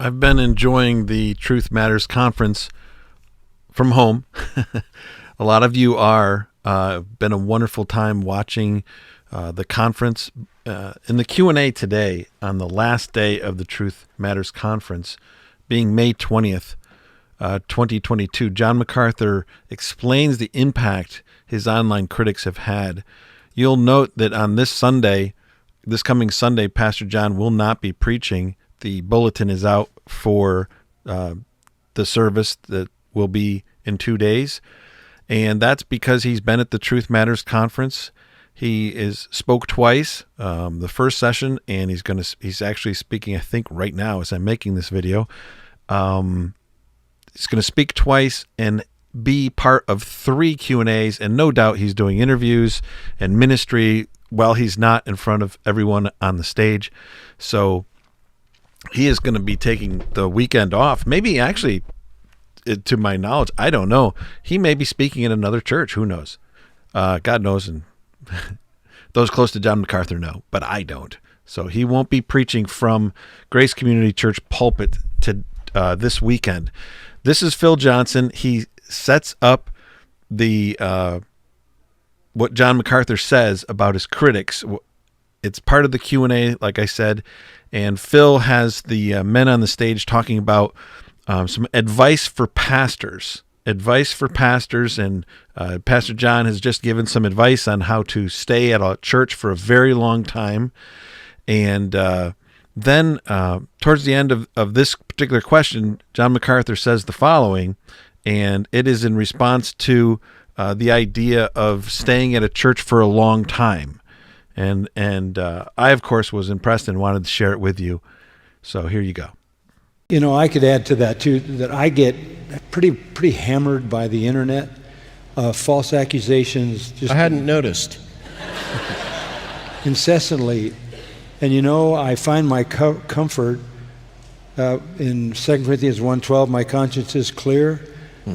I've been enjoying the Truth Matters conference from home. A lot of you are. Been a wonderful time watching the conference. In the Q&A today, on the last day of the Truth Matters conference, being May 20th, 2022, John MacArthur explains the impact his online critics have had. You'll note that on this coming Sunday, Pastor John will not be preaching. The bulletin is out for the service that will be in 2 days, and that's because he's been at the Truth Matters conference. He spoke twice, the first session, and he's actually speaking, I think, right now as I'm making this video. He's going to speak twice and be part of 3 Q&As, and no doubt he's doing interviews and ministry while he's not in front of everyone on the stage. So he is going to be taking the weekend off. Maybe actually, to my knowledge, I don't know, he may be speaking in another church. Who knows? God knows, and those close to John MacArthur know, but I don't. So he won't be preaching from Grace Community Church pulpit to this weekend. This is Phil Johnson. He sets up the what John MacArthur says about his critics. It's part of the Q&A, like I said, and Phil has the men on the stage talking about some advice for pastors. And Pastor John has just given some advice on how to stay at a church for a very long time. And then towards the end of this particular question, John MacArthur says the following, and it is in response to the idea of staying at a church for a long time. And I, of course, was impressed and wanted to share it with you. So here you go. You know, I could add to that, too, that I get pretty hammered by the internet. False accusations. I hadn't noticed. Incessantly. And, you know, I find my comfort in 2 Corinthians 1:12, my conscience is clear.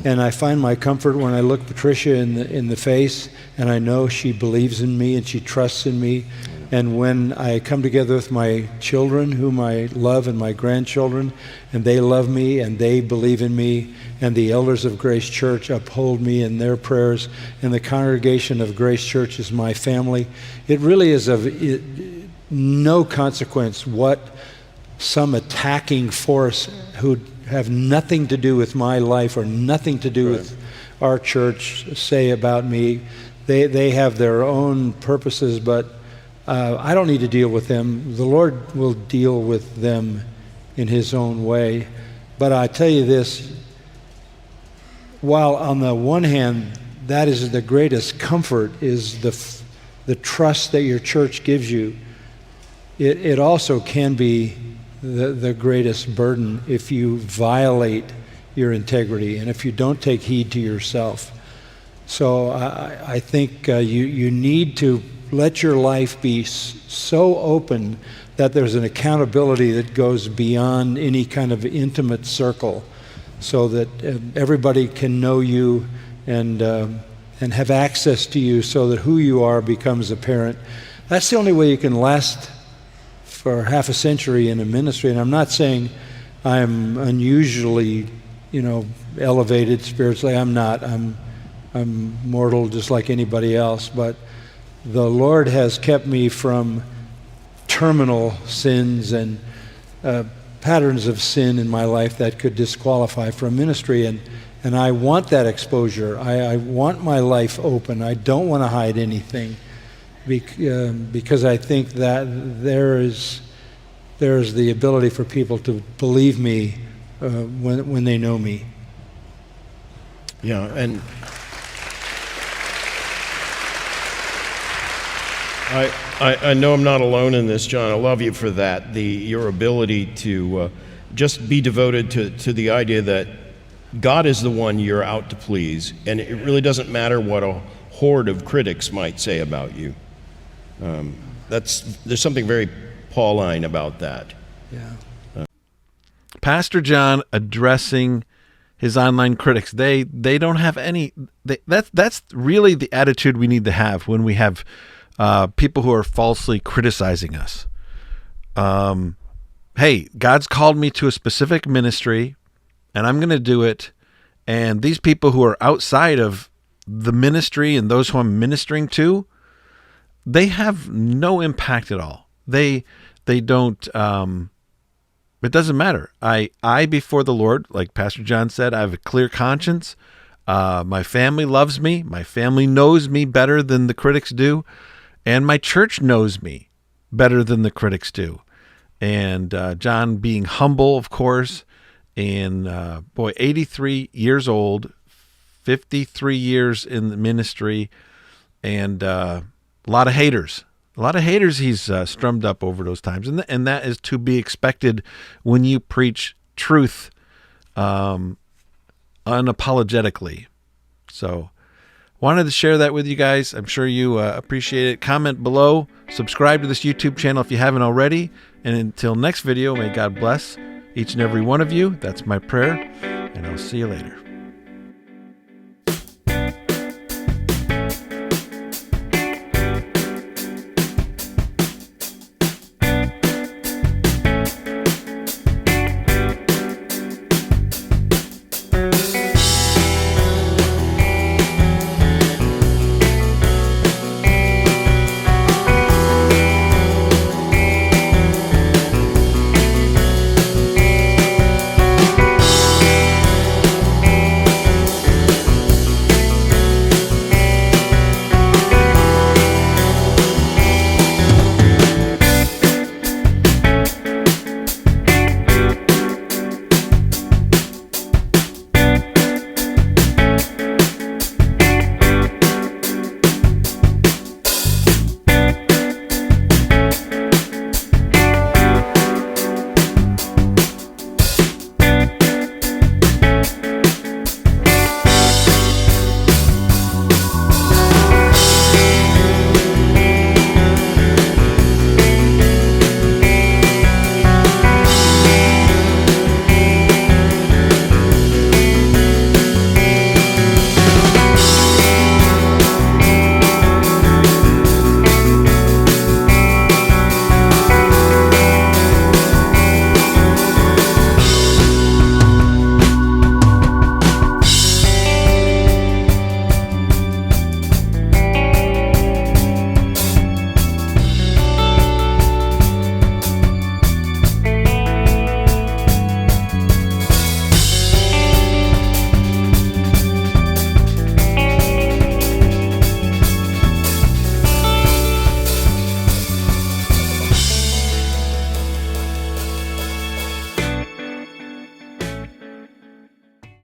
And I find my comfort when I look Patricia in the face, and I know she believes in me and she trusts in me. And when I come together with my children, whom I love, and my grandchildren, and they love me and they believe in me, and the elders of Grace Church uphold me in their prayers, and the congregation of Grace Church is my family, it really is of no consequence what some attacking force who have nothing to do with my life or nothing to do with our church say about me. They have their own purposes, but I don't need to deal with them. The Lord will deal with them in His own way. But I tell you this, while on the one hand, that is the greatest comfort, is the trust that your church gives you, it also can be the greatest burden if you violate your integrity and if you don't take heed to yourself. So I think you need to let your life be so open that there's an accountability that goes beyond any kind of intimate circle, so that everybody can know you and have access to you, so that who you are becomes apparent. That's the only way you can last for half a century in a ministry. And I'm not saying I'm unusually, elevated spiritually. I'm not. I'm mortal just like anybody else. But the Lord has kept me from terminal sins and patterns of sin in my life that could disqualify from ministry. And I want that exposure. I want my life open. I don't want to hide anything. Because I think that there is the ability for people to believe me when they know me. Yeah, and I know I'm not alone in this, John. I love you for that. Your ability to just be devoted to the idea that God is the one you're out to please, and it really doesn't matter what a horde of critics might say about you. There's something very Pauline about that. Yeah. Pastor John addressing his online critics. They don't have any. That's really the attitude we need to have when we have people who are falsely criticizing us. hey, God's called me to a specific ministry, and I'm going to do it. And these people who are outside of the ministry and those who I'm ministering to, they have no impact at all. They don't. It doesn't matter. I before the Lord, like Pastor John said, I have a clear conscience. My family loves me. My family knows me better than the critics do, and my church knows me better than the critics do. And John being humble, of course, and 83 years old, 53 years in the ministry, and a lot of haters. A lot of haters he's strummed up over those times. And that is to be expected when you preach truth unapologetically. So wanted to share that with you guys. I'm sure you appreciate it. Comment below. Subscribe to this YouTube channel if you haven't already. And until next video, may God bless each and every one of you. That's my prayer. And I'll see you later.